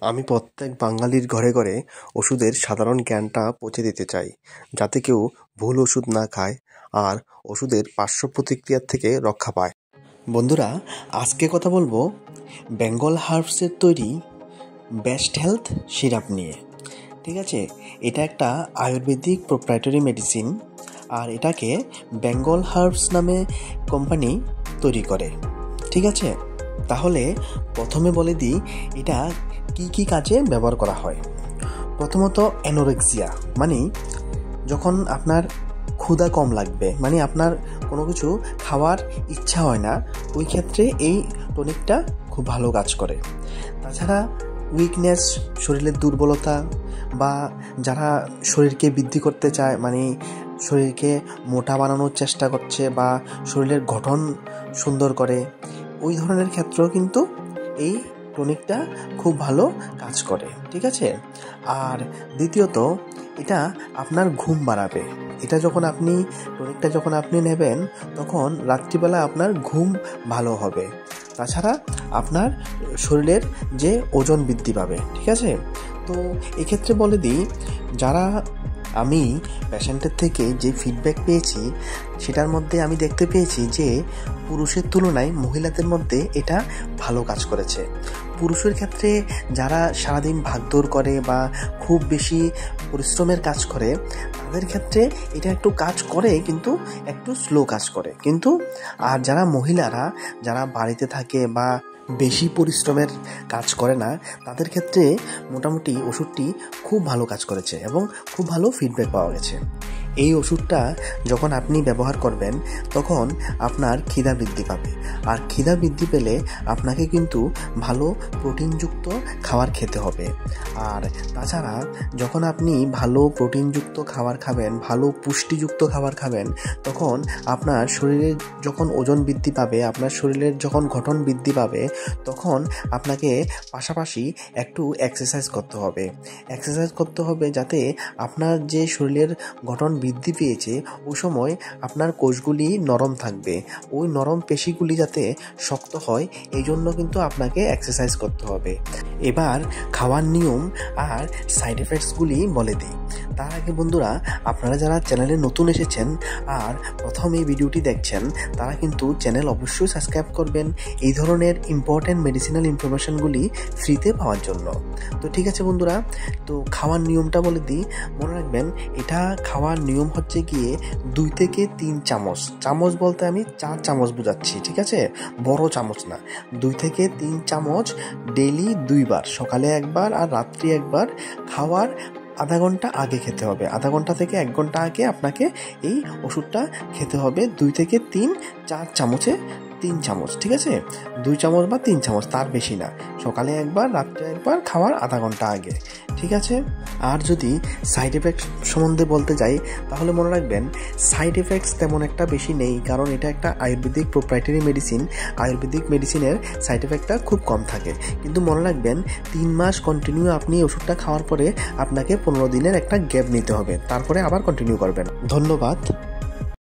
আমি প্রত্যেক বাঙালির ঘরে ঘরে ওষুধের সাধারণ জ্ঞানটা পৌঁছে দিতে চাই, যাতে কেউ ভুল ওষুধ না খায় আর ওষুধের পার্শ্ব প্রতিক্রিয়ার থেকে রক্ষা পায়। বন্ধুরা, আজকে কথা বলবো বেঙ্গল হার্বসের তৈরি বেস্ট হেলথ সিরাপ নিয়ে। ঠিক আছে, এটা একটা আয়ুর্বেদিক প্রোপ্রাইটারি মেডিসিন, আর এটাকে বেঙ্গল হার্বস নামে কোম্পানি তৈরি করে। ঠিক আছে, তাহলে প্রথমে বলে দিই এটা কি কি কাজে ব্যবহার করা হয়। প্রথমত অ্যানোরেক্সিয়া, মানে যখন আপনার ক্ষুধা কম লাগবে, মানে আপনার কোনো কিছু খাওয়ার ইচ্ছা হয় না, ওই ক্ষেত্রে এই টনিকটা খুব ভালো কাজ করে। তাছাড়া উইকনেস, শরীরের দুর্বলতা, বা যারা শরীরকে বৃদ্ধি করতে চায়, মানে শরীরকে মোটা বানানোর চেষ্টা করছে বা শরীরের গঠন সুন্দর করে, ওই ধরনের ক্ষেত্রেও কিন্তু এই টনিকটা খুব ভালো কাজ করে। ঠিক আছে, আর দ্বিতীয়ত এটা আপনার ঘুম বাড়াবে। এটা যখন আপনি টনিকটা যখন আপনি নেবেন, তখন রাত্রিবেলা আপনার ঘুম ভালো হবে। তাছাড়া আপনার শরীরের যে ওজন বৃদ্ধি পাবে। ঠিক আছে, তো এক্ষেত্রে বলে দিই, যারা আমি পেশেন্টের থেকে যে ফিডব্যাক পেয়েছি, সেটার মধ্যে আমি দেখতে পেয়েছি যে পুরুষের তুলনায় মহিলাদের মধ্যে এটা ভালো কাজ করেছে। পুরুষের ক্ষেত্রে যারা সারাদিন ভাগদৌড় করে বা খুব বেশি পরিশ্রমের কাজ করে, তাদের ক্ষেত্রে এটা একটু কাজ করে, কিন্তু একটু স্লো কাজ করে। কিন্তু আর যারা মহিলারা যারা বাড়িতে থাকে বা বেশি পরিশ্রমের কাজ করে না, তাদের ক্ষেত্রে মোটামুটি ওষুধটি খুব ভালো কাজ করেছে এবং খুব ভালো ফিডব্যাক পাওয়া গেছে। এই ওষুধটা যখন আপনি ব্যবহার করবেন, তখন আপনার খিদা বৃদ্ধি পাবে, আর খিদা বৃদ্ধি পেলে আপনাকে কিন্তু ভালো প্রোটিনযুক্ত খাবার খেতে হবে। আর তাছাড়া যখন আপনি ভালো প্রোটিনযুক্ত খাবার খাবেন, ভালো পুষ্টিযুক্ত খাবার খাবেন, তখন আপনার শরীরে যখন ওজন বৃদ্ধি পাবে, আপনার শরীরের যখন গঠন বৃদ্ধি পাবে, তখন আপনাকে পাশাপাশি একটু এক্সারসাইজ করতে হবে। এক্সারসাইজ করতে হবে যাতে আপনার যে শরীরের গঠন বৃদ্ধি পেয়েছে, ওই সময় আপনার কোষগুলি নরম থাকবে, ওই নরম পেশিগুলি যাতে শক্ত হয়, এই জন্য কিন্তু আপনাকে এক্সারসাইজ করতে হবে। এবার খাওয়ার নিয়ম আর সাইড এফেক্টসগুলি বলে দিই। তার আগে বন্ধুরা, আপনারা যারা চ্যানেলে নতুন এসেছেন আর প্রথম এই ভিডিওটি দেখছেন, তারা কিন্তু চ্যানেল অবশ্যই সাবস্ক্রাইব করবেন এই ধরনের ইম্পর্টেন্ট মেডিসিনাল ইনফরমেশনগুলি ফ্রিতে পাওয়ার জন্য। তো ঠিক আছে বন্ধুরা, তো খাওয়ার নিয়মটা বলে দিই। মনে রাখবেন, এটা খাওয়ার নিয়ম হচ্ছে গিয়ে 2 থেকে 3 চামচ, চামচ বলতে আমি 4 চামচ বোঝাচ্ছি। ঠিক আছে, বড় চামচ না, 2 থেকে 3 চামচ ডেইলি 2 বার, সকালে একবার আর রাত্রি একবার, খাওয়ার আধা ঘন্টা আগে খেতে হবে। আধা ঘন্টা থেকে 1 ঘন্টা আগে আপনাকে এই ওষুধটা খেতে হবে। 2 থেকে 4 চামচে 3 চামচ। ঠিক আছে, 2 চামচ বা 3 চামচ, তার বেশি না। সকালে একবার, রাত্রে একবার, খাওয়ার আধা ঘন্টা আগে। ঠিক আছে, আর যদি সাইড এফেক্টস সম্বন্ধে বলতে যাই, তাহলে মনে রাখবেন সাইড এফেক্টস তেমন একটা বেশি নেই, কারণ এটা একটা আয়ুর্বেদিক প্রোপ্রাইটারি মেডিসিন। আয়ুর্বেদিক মেডিসিনের সাইড এফেক্টটা খুব কম থাকে। কিন্তু মনে রাখবেন, 3 মাস কন্টিনিউ আপনি ওষুধটা খাওয়ার পরে আপনাকে 15 দিনের একটা গ্যাপ নিতে হবে, তারপরে আবার কন্টিনিউ করবেন। ধন্যবাদ।